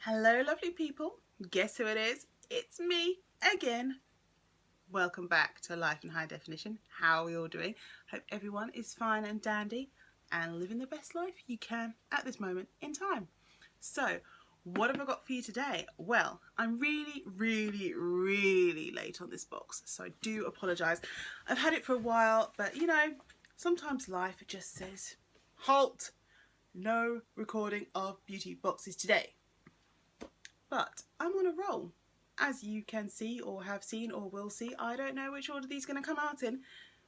Hello lovely people, guess who it is? It's me again. Welcome back to Life in High Definition. How are we all doing? Hope everyone is fine and dandy and living the best life you can at this moment in time. So what have I got for you today? Well, I'm really late on this box, so I do apologise. I've had it for a while, but you know, sometimes life just says halt, no recording of beauty boxes today. But I'm on a roll, as you can see or have seen or will see. I don't know which order these are going to come out in.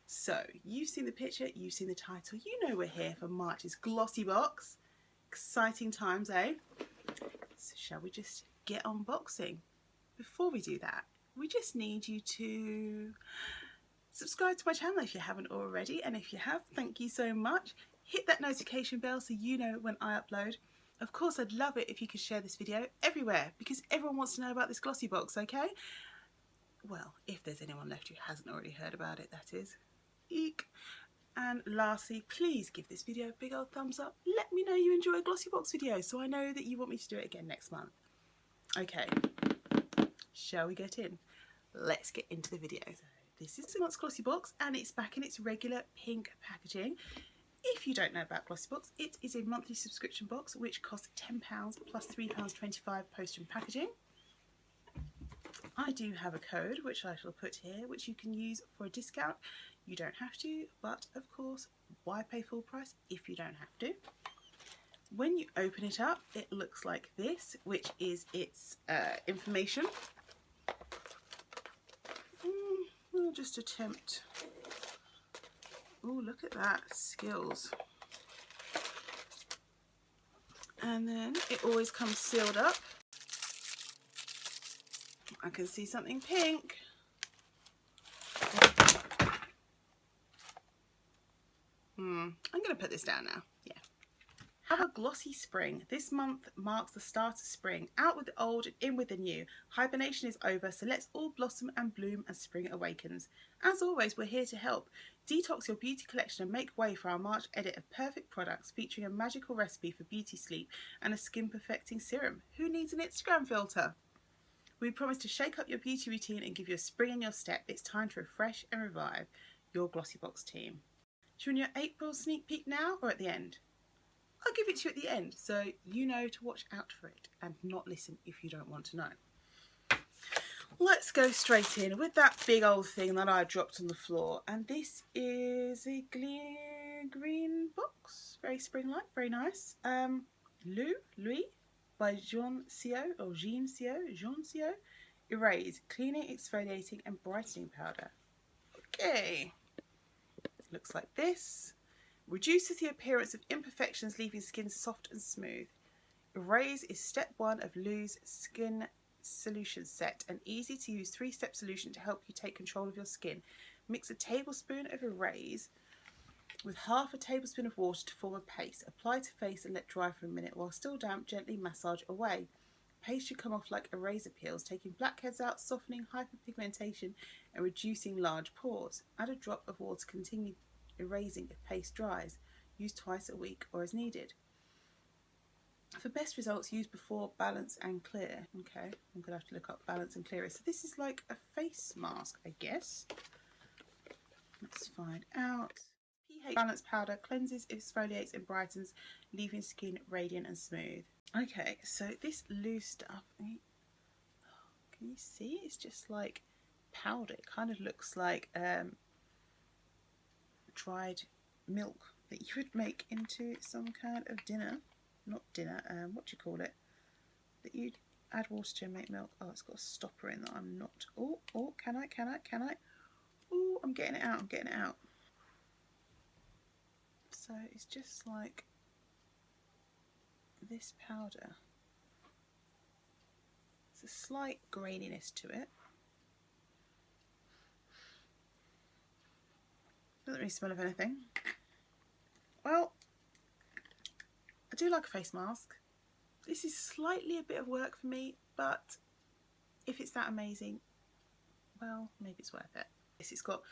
So you've seen the picture, you've seen the title, you know we're here for March's Glossybox. Exciting times, eh? So shall we just get unboxing? Before we do that, we just need you to subscribe to my channel if you haven't already, and if you have, thank you so much. Hit that notification bell so you know when I upload. Of course, I'd love it if you could share this video everywhere because everyone wants to know about this Glossybox, okay? Well, if there's anyone left who hasn't already heard about it, that is. Eek. And lastly, please give this video a big old thumbs up. Let me know you enjoy a Glossybox video so I know that you want me to do it again next month. Okay, shall we get in? Let's get into the video. So, this is the month's Glossybox and it's back in its regular pink packaging. If you don't know about Glossybox, it is a monthly subscription box which costs £10 plus £3.25 postage and packaging. I do have a code which I shall put here which you can use for a discount. You don't have to, but of course, why pay full price if you don't have to? When you open it up, it looks like this, which is its information. We'll just attempt. Oh, look at that, skills. And then it always comes sealed up. I can see something pink. I'm going to put this down now. Yeah. Have a glossy spring. This month marks the start of spring. Out with the old and in with the new. Hibernation is over, so let's all blossom and bloom as spring awakens. As always, we're here to help. Detox your beauty collection and make way for our March edit of perfect products featuring a magical recipe for beauty sleep and a skin perfecting serum. Who needs an Instagram filter? We promise to shake up your beauty routine and give you a spring in your step. It's time to refresh and revive your Glossybox team. Do you want your April sneak peek now or at the end? I'll give it to you at the end so you know to watch out for it and not listen if you don't want to know. Let's go straight in with that big old thing that I dropped on the floor, and this is a green box, very spring-like, very nice. Louis by Jean Sio, Erase, cleaning, exfoliating and brightening powder. Okay, looks like this. Reduces the appearance of imperfections, leaving skin soft and smooth. Erase is step 1 of Lou's skin solution set, an easy to use 3-step solution to help you take control of your skin. Mix a tablespoon of Erase with half a tablespoon of water to form a paste. Apply to face and let dry for a minute. While still damp, gently massage away. Paste should come off like eraser peels, taking blackheads out, softening hyperpigmentation and reducing large pores. Add a drop of water, continue erasing if paste dries. Use twice a week or as needed. For best results, use before balance and clear. Okay, I'm gonna have to look up balance and clear. So this is like a face mask, I guess. Let's find out. pH balance powder cleanses, exfoliates and brightens, leaving skin radiant and smooth. Okay, so this loose stuff, can you see? It's just like powder. It kind of looks like dried milk that you would make into some kind of dinner. Not dinner, what do you call it? That you'd add water to and make milk. Oh, it's got a stopper in that I'm not. Oh, can I? Oh, I'm getting it out. So it's just like this powder. There's a slight graininess to it. Doesn't really smell of anything. Well, I do like a face mask. This is slightly a bit of work for me, but if it's that amazing, well, maybe it's worth it. It's got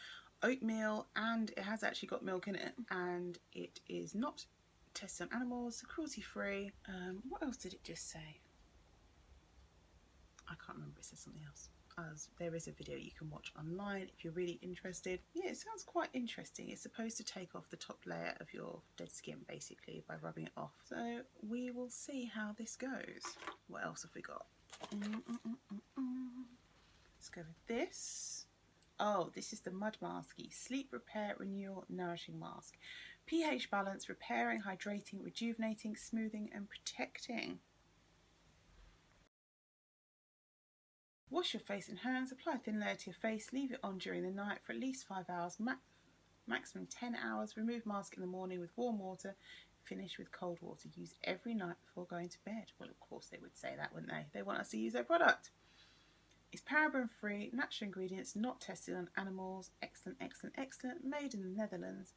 oatmeal and it has actually got milk in it, and it is not tested on animals, cruelty free. What else did it just say? I can't remember, it says something else. There is a video you can watch online if you're really interested. Yeah, it sounds quite interesting. It's supposed to take off the top layer of your dead skin basically by rubbing it off. So we will see how this goes. What else have we got? Let's go with this. Oh, this is the Mud Masky Sleep Repair Renewal Nourishing Mask. pH balance, repairing, hydrating, rejuvenating, smoothing and protecting. Wash your face and hands, apply a thin layer to your face, leave it on during the night for at least 5 hours, maximum 10 hours. Remove mask in the morning with warm water, finish with cold water. Use every night before going to bed. Well, of course they would say that, wouldn't they? They want us to use their product. It's paraben free, natural ingredients, not tested on animals. Excellent, excellent, excellent. Made in the Netherlands.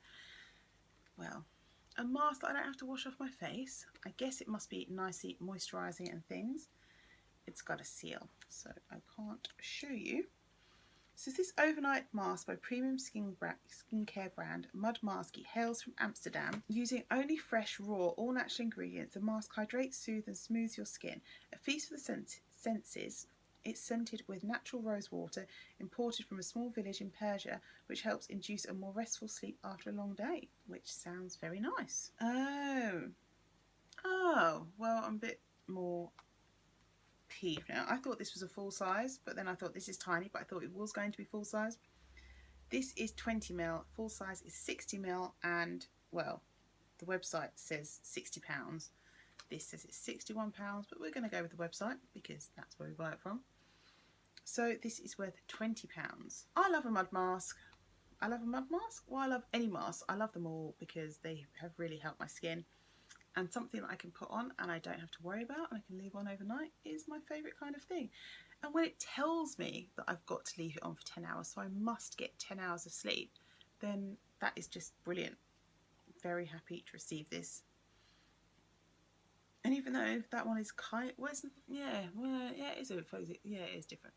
Well, a mask that I don't have to wash off my face. I guess it must be nicely moisturising and things. It's got a seal, so I can't show you. So this overnight mask by premium skincare brand Mud Masky hails from Amsterdam. Using only fresh, raw, all natural ingredients, the mask hydrates, soothes and smooths your skin. A feast for the senses. It's scented with natural rose water imported from a small village in Persia, which helps induce a more restful sleep after a long day, which sounds very nice. Oh, well, I'm a bit more peeved now. I thought this was a full size, but then I thought this is tiny, but I thought it was going to be full size. This is 20ml, full size is 60ml, and well, the website says £60. This says it's £61, but we're going to go with the website because that's where we buy it from. So this is worth £20. I love a mud mask. I love a mud mask. Well, I love any mask. I love them all because they have really helped my skin. And something that I can put on and I don't have to worry about and I can leave on overnight is my favourite kind of thing. And when it tells me that I've got to leave it on for 10 hours, so I must get 10 hours of sleep, then that is just brilliant. Very happy to receive this. And even though that one is kind, it is different.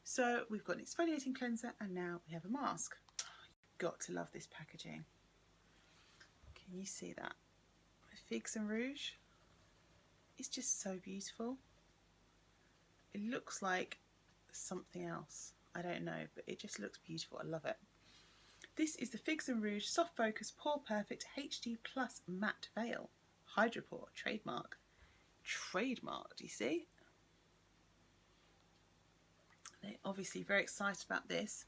So we've got an exfoliating cleanser and now we have a mask. Got to love this packaging. Can you see that? Figs and Rouge. It's just so beautiful. It looks like something else. I don't know, but it just looks beautiful. I love it. This is the Figs and Rouge Soft Focus Pore Perfect HD Plus Matte Veil. Hydropore, trademark. Trademark, do you see? They're obviously very excited about this.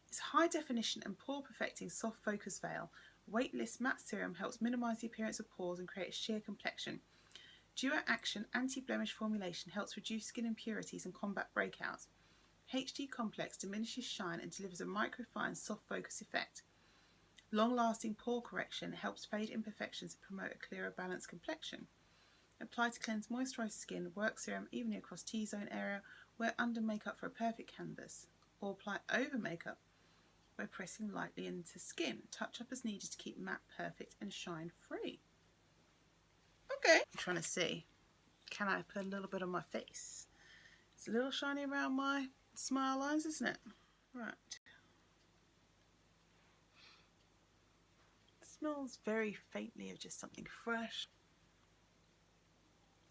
It's high definition and pore perfecting soft focus veil. Weightless matte serum helps minimise the appearance of pores and create a sheer complexion. Duo action anti-blemish formulation helps reduce skin impurities and combat breakouts. HD complex diminishes shine and delivers a microfine soft focus effect. Long-lasting pore correction helps fade imperfections and promote a clearer, balanced complexion. Apply to cleanse moisturised skin. Work serum evenly across T-zone area. Wear under makeup for a perfect canvas. Or apply over makeup by pressing lightly into skin. Touch up as needed to keep matte perfect and shine free. Okay. I'm trying to see. Can I put a little bit on my face? It's a little shiny around my smile lines, isn't it? Right. It smells very faintly of just something fresh.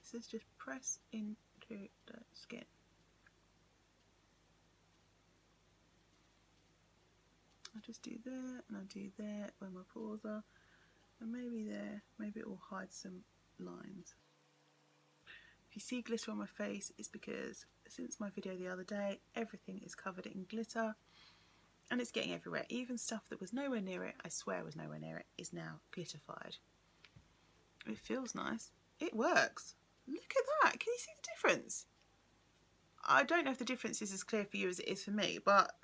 This is just press into the skin. I just do there and I do there where my pores are, and maybe there, maybe it will hide some lines. If you see glitter on my face, it's because since my video the other day, everything is covered in glitter and it's getting everywhere. Even stuff that was nowhere near it, I swear was nowhere near it, is now glitterified. It feels nice. It works. Look at that. Can you see the difference? I don't know if the difference is as clear for you as it is for me, but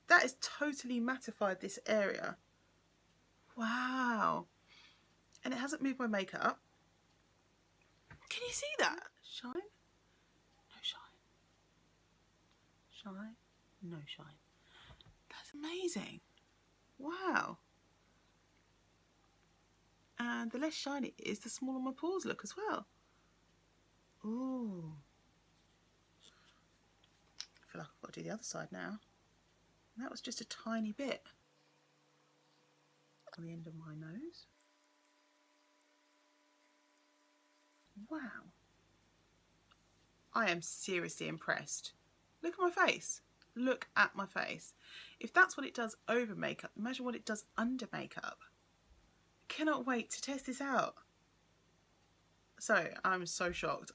that has totally mattified this area. Wow. And it hasn't moved my makeup. Can you see that? Shine? No shine. Shine? No shine. That's amazing. Wow. And the less shiny it is, the smaller my pores look as well. Ooh. I feel like I've got to do the other side now. And that was just a tiny bit on the end of my nose. Wow. I am seriously impressed. Look at my face. Look at my face. If that's what it does over makeup, imagine what it does under makeup. Cannot wait to test this out. So I'm so shocked.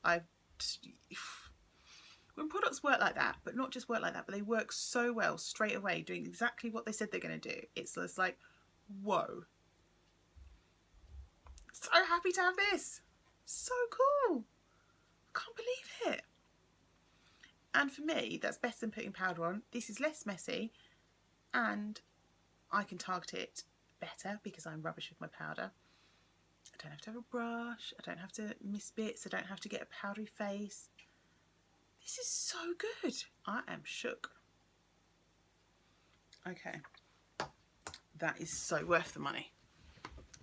When products work like that, but not just work like that, but they work so well straight away, doing exactly what they said they're going to do, it's just like, whoa. So happy to have this. So cool. Can't believe it. And for me, that's better than putting powder on. This is less messy and I can target it better because I'm rubbish with my powder. I don't have to have a brush. I don't have to miss bits. I don't have to get a powdery face. This is so good. I am shook. Okay. That is so worth the money.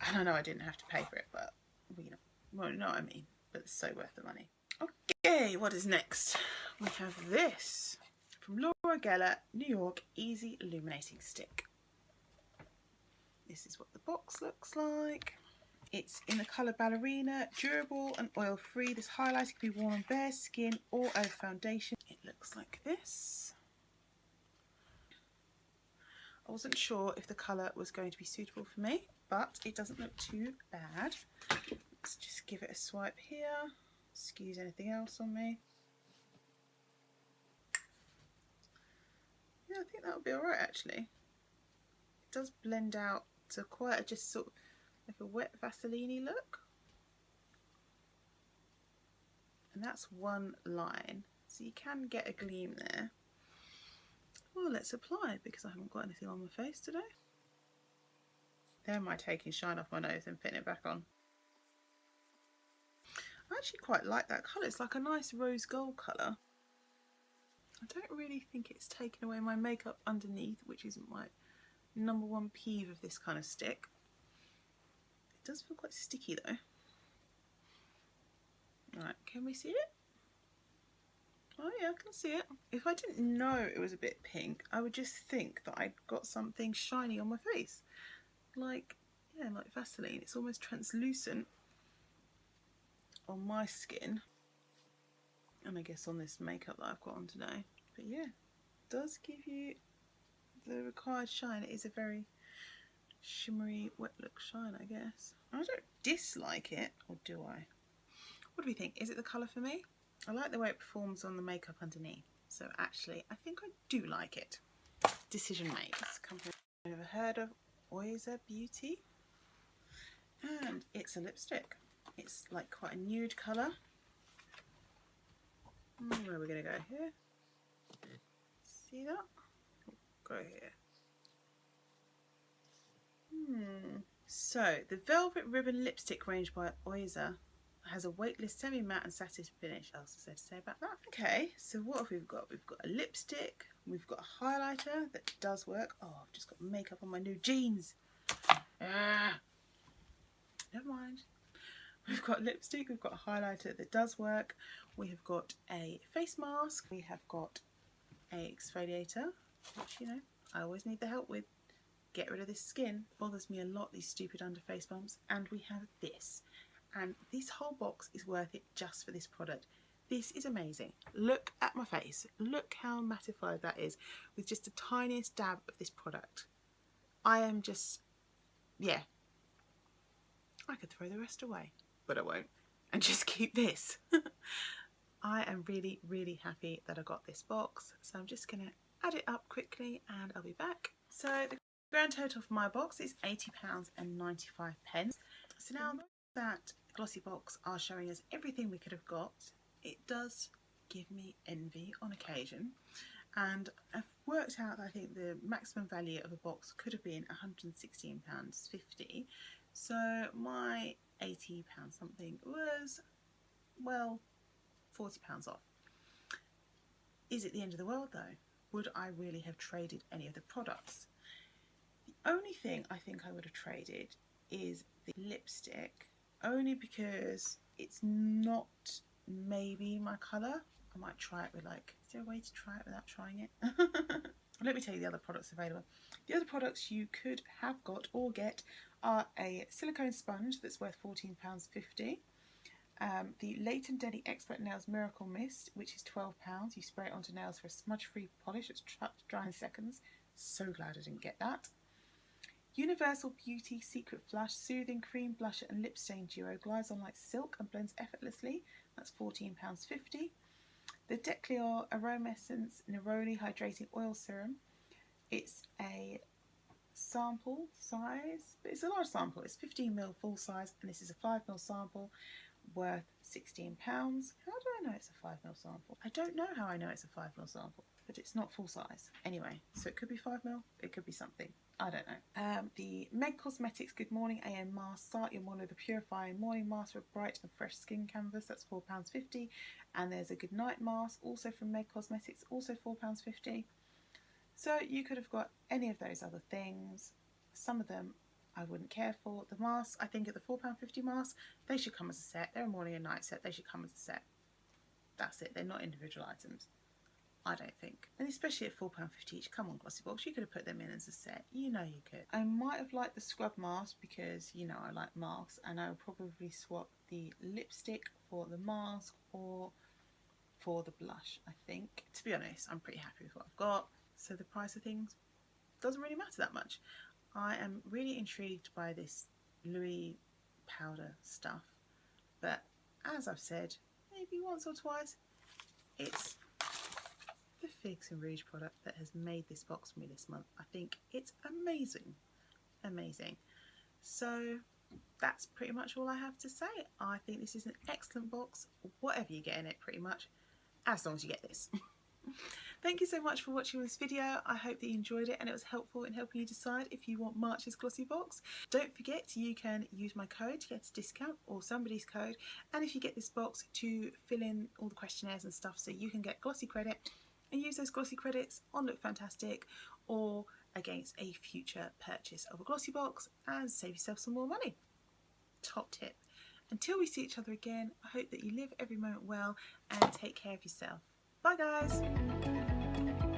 And I know I didn't have to pay for it, but well, you know what I mean. But it's so worth the money. Okay, what is next? We have this from Laura Geller, New York Easy Illuminating Stick. This is what the box looks like. It's in the colour Ballerina, durable and oil free. This highlighter can be worn on bare skin or over foundation. It looks like this. I wasn't sure if the colour was going to be suitable for me, but it doesn't look too bad. Let's just give it a swipe here. Excuse anything else on me. Yeah, I think that would be alright actually. It does blend out to quite a just sort of like a wet Vaseline look. And that's one line. So you can get a gleam there. Well, let's apply because I haven't got anything on my face today. There am I taking shine off my nose and putting it back on. I actually quite like that colour. It's like a nice rose gold colour. I don't really think it's taken away my makeup underneath, which isn't my number one peeve of this kind of stick. It does feel quite sticky though. Right, can we see it? Oh yeah, I can see it. If I didn't know it was a bit pink, I would just think that I'd got something shiny on my face. Like, yeah, like Vaseline. It's almost translucent on my skin. And I guess on this makeup that I've got on today. But yeah, it does give you the required shine. It is a very shimmery, wet look shine, I guess. I don't dislike it, or do I? What do we think? Is it the colour for me? I like the way it performs on the makeup underneath. So actually, I think I do like it. Decision made. It's a company I've never heard of, Oyza Beauty. And it's a lipstick. It's like quite a nude colour. Where are we going to go? Here? See that? Go here. So, the Velvet Ribbon Lipstick range by Oyza has a weightless semi-matte and satin finish. What else is there to say about that? Okay, so what have we got? We've got a lipstick, we've got a highlighter that does work. Oh, I've just got makeup on my new jeans. Never mind. We've got lipstick, we've got a highlighter that does work. We have got a face mask, we have got a exfoliator, which, you know, I always need the help with. Get rid of this skin. Bothers me a lot, these stupid under face bumps. And we have this. And this whole box is worth it just for this product. This is amazing. Look at my face. Look how mattified that is with just the tiniest dab of this product. I am just, yeah. I could throw the rest away, but I won't. And just keep this. I am really, really happy that I got this box. So I'm just going to add it up quickly and I'll be back. So the grand total for my box is £80.95. So now that Glossybox are showing us everything we could have got, it does give me envy on occasion. And I've worked out that I think the maximum value of a box could have been £116.50. So my £80 something was, well, £40 off. Is it the end of the world though? Would I really have traded any of the products? The only thing I think I would have traded is the lipstick, only because it's not maybe my colour. I might try it with like, is there a way to try it without trying it? Let me tell you the other products available. The other products you could have got or get are a silicone sponge that's worth £14.50, The Leighton Denny Expert Nails Miracle Mist, which is £12. You spray it onto nails for a smudge-free polish. It's dry in seconds. So glad I didn't get that. Universal Beauty Secret Flush Soothing Cream Blusher and Lip Stain Duo glides on like silk and blends effortlessly. That's £14.50. The Decleor Aromessence Neroli Hydrating Oil Serum. It's a sample size, but it's a large sample. It's 15ml full size, and this is a 5ml sample worth £16. How do I know it's a 5ml sample? I don't know how I know it's a 5ml sample, but it's not full size. Anyway, so it could be 5ml, it could be something. I don't know. The Meg Cosmetics Good Morning AM Mask. Start your morning with a purifying morning mask for a bright and fresh skin canvas. That's £4.50. And there's a Good Night Mask, also from Meg Cosmetics, also £4.50. So you could have got any of those other things. Some of them I wouldn't care for. The masks, I think at the £4.50 masks, they should come as a set. They're a morning and night set. They should come as a set. That's it. They're not individual items, I don't think. And especially at £4.50 each. Come on, Glossybox, you could have put them in as a set. You know you could. I might have liked the scrub mask because, you know, I like masks, and I would probably swap the lipstick for the mask or for the blush, I think. To be honest, I'm pretty happy with what I've got. So the price of things doesn't really matter that much. I am really intrigued by this Louis powder stuff, but as I've said maybe once or twice, it's the Figs and Rouge product that has made this box for me this month. I think it's amazing, amazing. So that's pretty much all I have to say. I think this is an excellent box, whatever you get in it pretty much, as long as you get this. Thank you so much for watching this video. I hope that you enjoyed it and it was helpful in helping you decide if you want March's Glossybox. Don't forget you can use my code to get a discount, or somebody's code, and if you get this box, to fill in all the questionnaires and stuff so you can get glossy credit and use those glossy credits on Look Fantastic or against a future purchase of a Glossybox and save yourself some more money. Top tip. Until we see each other again, I hope that you live every moment well and take care of yourself. Bye guys!